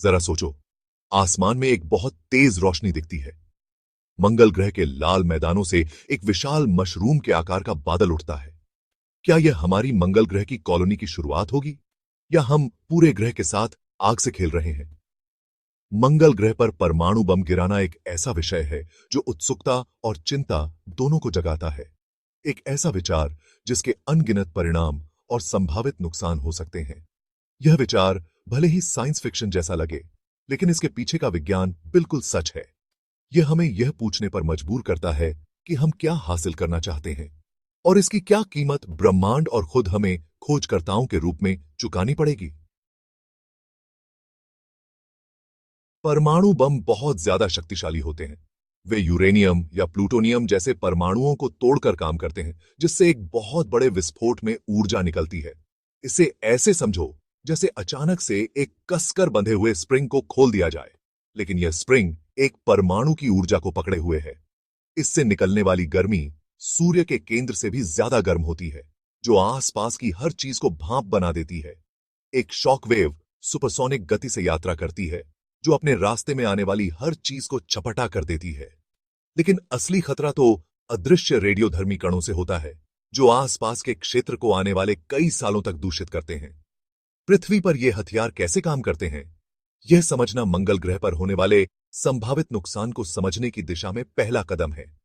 जरा सोचो, आसमान में एक बहुत तेज रोशनी दिखती है। मंगल ग्रह के लाल मैदानों से एक विशाल मशरूम के आकार का बादल उठता है। क्या यह हमारी मंगल ग्रह की कॉलोनी की शुरुआत होगी, या हम पूरे ग्रह के साथ आग से खेल रहे हैं? मंगल ग्रह पर परमाणु बम गिराना एक ऐसा विषय है जो उत्सुकता और चिंता दोनों को जगाता है। एक ऐसा विचार जिसके अनगिनत परिणाम और संभावित नुकसान हो सकते हैं। यह विचार भले ही साइंस फिक्शन जैसा लगे, लेकिन इसके पीछे का विज्ञान बिल्कुल सच है। यह हमें यह पूछने पर मजबूर करता है कि हम क्या हासिल करना चाहते हैं, और इसकी क्या कीमत ब्रह्मांड और खुद हमें खोजकर्ताओं के रूप में चुकानी पड़ेगी। परमाणु बम बहुत ज्यादा शक्तिशाली होते हैं। वे यूरेनियम या प्लूटोनियम जैसे परमाणुओं को तोड़कर काम करते हैं, जिससे एक बहुत बड़े विस्फोट में ऊर्जा निकलती है। इसे ऐसे समझो जैसे अचानक से एक कसकर बंधे हुए स्प्रिंग को खोल दिया जाए, लेकिन यह स्प्रिंग एक परमाणु की ऊर्जा को पकड़े हुए है। इससे निकलने वाली गर्मी सूर्य के केंद्र से भी ज्यादा गर्म होती है, जो आसपास की हर चीज को भाप बना देती है। एक शॉकवेव सुपरसोनिक गति से यात्रा करती है, जो अपने रास्ते में आने वाली हर चीज को चपटा कर देती है। लेकिन असली खतरा तो अदृश्य रेडियोधर्मी कणों से होता है, जो आसपास के क्षेत्र को आने वाले कई सालों तक दूषित करते हैं। पृथ्वी पर ये हथियार कैसे काम करते हैं, यह समझना मंगल ग्रह पर होने वाले संभावित नुकसान को समझने की दिशा में पहला कदम है।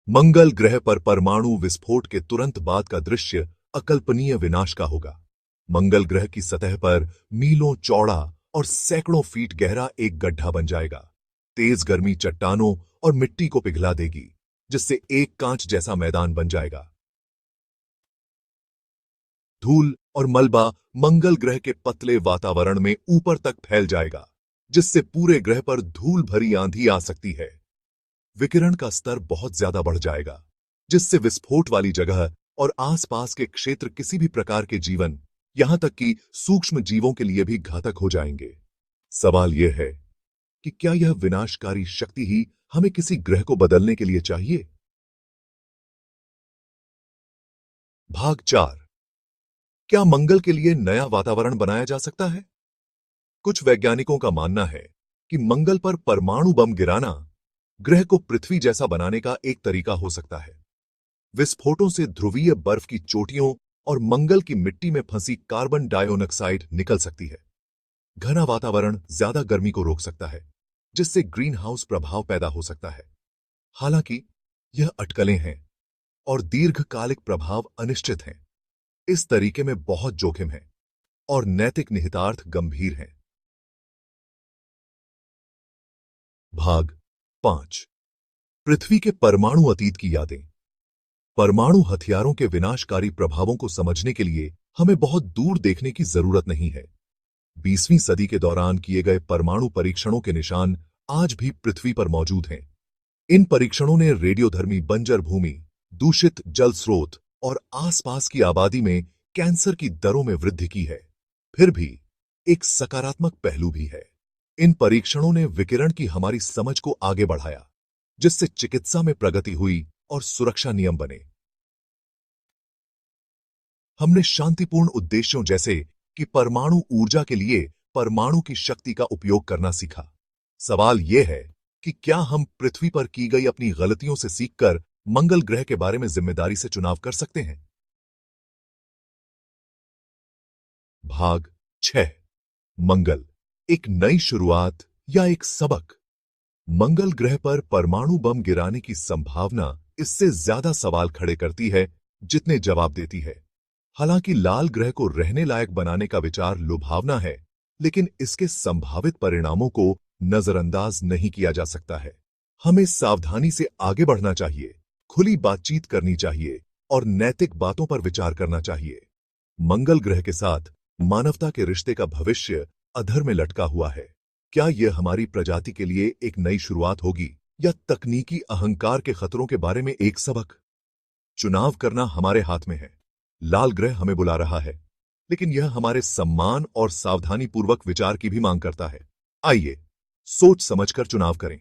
मंगल ग्रह पर परमाणु विस्फोट के तुरंत बाद का दृश्य अकल्पनीय विनाश का होगा। मंगल ग्रह की सतह पर मीलों चौड़ा और सैकड़ों फीट गहरा एक गड्ढा बन जाएगा। तेज गर्मी चट्टानों और मिट्टी को पिघला देगी, जिससे एक कांच जैसा मैदान बन जाएगा। धूल और मलबा मंगल ग्रह के पतले वातावरण में ऊपर तक फैल जाएगा, जिससे पूरे ग्रह पर धूल भरी आंधी आ सकती है। विकिरण का स्तर बहुत ज्यादा बढ़ जाएगा, जिससे विस्फोट वाली जगह और आसपास के क्षेत्र किसी भी प्रकार के जीवन, यहां तक कि सूक्ष्म जीवों के लिए भी घातक हो जाएंगे। सवाल यह है कि क्या यह विनाशकारी शक्ति ही हमें किसी ग्रह को बदलने के लिए चाहिए? भाग 4। क्या मंगल के लिए नया वातावरण बनाया जा सकता है? कुछ वैज्ञानिकों का मानना है कि मंगल पर परमाणु बम गिराना ग्रह को पृथ्वी जैसा बनाने का एक तरीका हो सकता है। विस्फोटों से ध्रुवीय बर्फ की चोटियों और मंगल की मिट्टी में फंसी कार्बन डाइऑक्साइड निकल सकती है। घना वातावरण ज्यादा गर्मी को रोक सकता है, जिससे ग्रीन हाउस प्रभाव पैदा हो सकता है। हालांकि यह अटकलें हैं और दीर्घकालिक प्रभाव अनिश्चित हैं। इस तरीके में बहुत जोखिम है और नैतिक निहितार्थ गंभीर हैं। भाग 5। पृथ्वी के परमाणु अतीत की यादें। परमाणु हथियारों के विनाशकारी प्रभावों को समझने के लिए हमें बहुत दूर देखने की जरूरत नहीं है। 20वीं सदी के दौरान किए गए परमाणु परीक्षणों के निशान आज भी पृथ्वी पर मौजूद हैं। इन परीक्षणों ने रेडियोधर्मी बंजर भूमि, दूषित जल स्रोत और आसपास की आबादी में कैंसर की दरों में वृद्धि की है। फिर भी एक सकारात्मक पहलू भी है। इन परीक्षणों ने विकिरण की हमारी समझ को आगे बढ़ाया, जिससे चिकित्सा में प्रगति हुई और सुरक्षा नियम बने। हमने शांतिपूर्ण उद्देश्यों जैसे कि परमाणु ऊर्जा के लिए परमाणु की शक्ति का उपयोग करना सीखा। सवाल यह है कि क्या हम पृथ्वी पर की गई अपनी गलतियों से सीखकर मंगल ग्रह के बारे में जिम्मेदारी से चुनाव कर सकते हैं? भाग 6। मंगल, एक नई शुरुआत या एक सबक। मंगल ग्रह पर परमाणु बम गिराने की संभावना इससे ज्यादा सवाल खड़े करती है जितने जवाब देती है। हालांकि लाल ग्रह को रहने लायक बनाने का विचार लुभावना है, लेकिन इसके संभावित परिणामों को नजरअंदाज नहीं किया जा सकता है। हमें सावधानी से आगे बढ़ना चाहिए, खुली बातचीत करनी चाहिए और नैतिक बातों पर विचार करना चाहिए। मंगल ग्रह के साथ मानवता के रिश्ते का भविष्य अधर में लटका हुआ है। क्या यह हमारी प्रजाति के लिए एक नई शुरुआत होगी, या तकनीकी अहंकार के खतरों के बारे में एक सबक? चुनाव करना हमारे हाथ में है। लाल ग्रह हमें बुला रहा है, लेकिन यह हमारे सम्मान और सावधानीपूर्वक विचार की भी मांग करता है। आइए, सोच समझकर चुनाव करें।